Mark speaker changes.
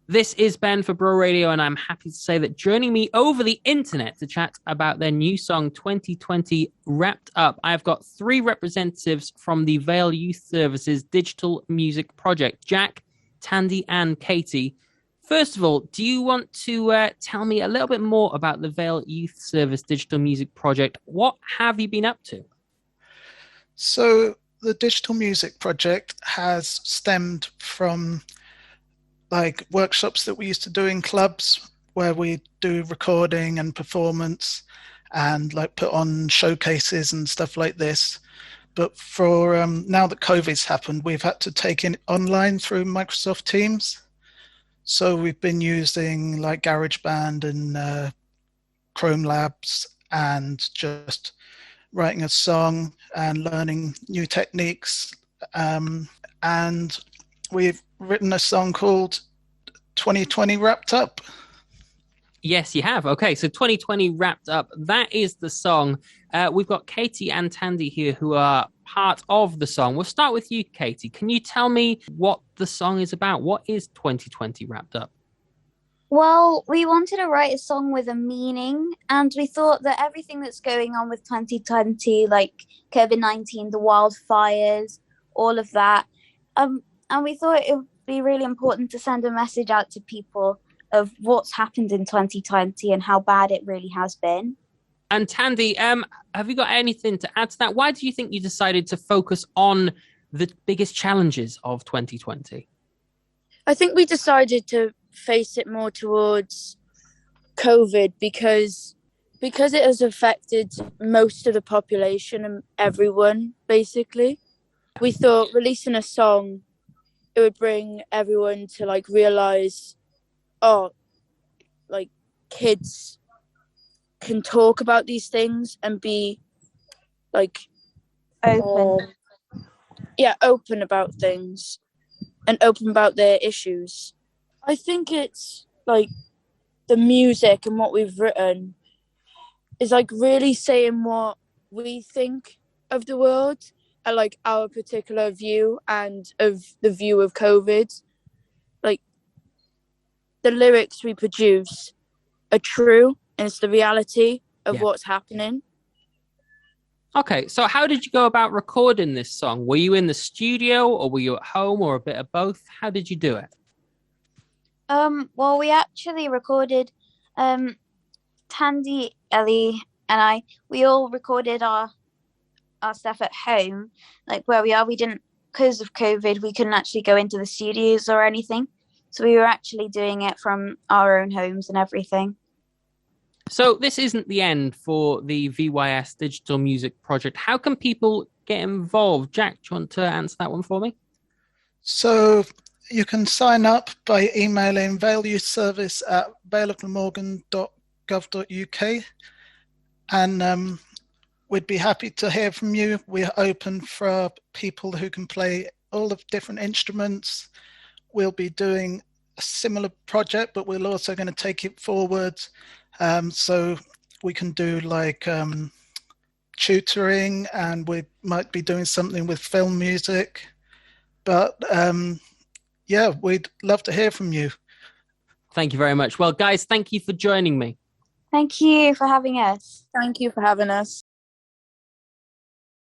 Speaker 1: This is Ben for Bro Radio, and I'm happy to say that joining me over the internet to chat about their new song 2020 Wrapped Up, I've got three representatives from the Vale Youth Services Digital Music Project, Jack, Tandy, and Katie. First of all, do you want to tell me a little bit more about the Vale Youth Service Digital Music Project? What have you been up to?
Speaker 2: So the Digital Music Project has stemmed from like workshops that we used to do in clubs where we do recording and performance and like put on showcases and stuff like this. But for now that COVID's happened, we've had to take it online through Microsoft Teams. So we've been using like GarageBand and Chrome Labs and just writing a song and learning new techniques. And we've written a song called 2020 Wrapped Up.
Speaker 1: Yes, you have. Okay, so 2020 Wrapped Up. That is the song. We've got Katie and Tandy here who are part of the song. We'll start with you, Katie. Can you tell me what the song is about? What is 2020 Wrapped Up?
Speaker 3: Well, we wanted to write a song with a meaning, and we thought that everything that's going on with 2020, like COVID-19, the wildfires, all of that, and we thought it would be really important to send a message out to people of what's happened in 2020 and how bad it really has been.
Speaker 1: And Tandy, have you got anything to add to that? Why do you think you decided to focus on the biggest challenges of 2020?
Speaker 4: I think we decided to face it more towards COVID because it has affected most of the population and everyone, basically. We thought releasing a song, it would bring everyone to like realize, like kids can talk about these things and be like
Speaker 3: Open.
Speaker 4: Open about things and open about their issues. I think it's like the music and what we've written is like really saying what we think of the world and like our particular view and of the view of COVID. Like the lyrics we produce are true and it's the reality of what's happening.
Speaker 1: Okay, so how did you go about recording this song? Were you in the studio or were you at home or a bit of both? How did you do it?
Speaker 3: Well, we actually recorded, Tandy, Ellie, and we all recorded our stuff at home, like where we are. We didn't, because of COVID, we couldn't actually go into the studios or anything. So we were actually doing it from our own homes and everything.
Speaker 1: So this isn't the end for the VYS Digital Music Project. How can people get involved? Jack, do you want to answer that one for me?
Speaker 2: So you can sign up by emailing valeofglamorgan.gov.uk and we'd be happy to hear from you. We're open for people who can play all the different instruments. We'll be doing a similar project, but we're also going to take it forward. So we can do like tutoring, and we might be doing something with film music. But we'd love to hear from you.
Speaker 1: Thank you very much. Well, guys, thank you for joining me.
Speaker 3: Thank you for having us.
Speaker 4: Thank you for having us.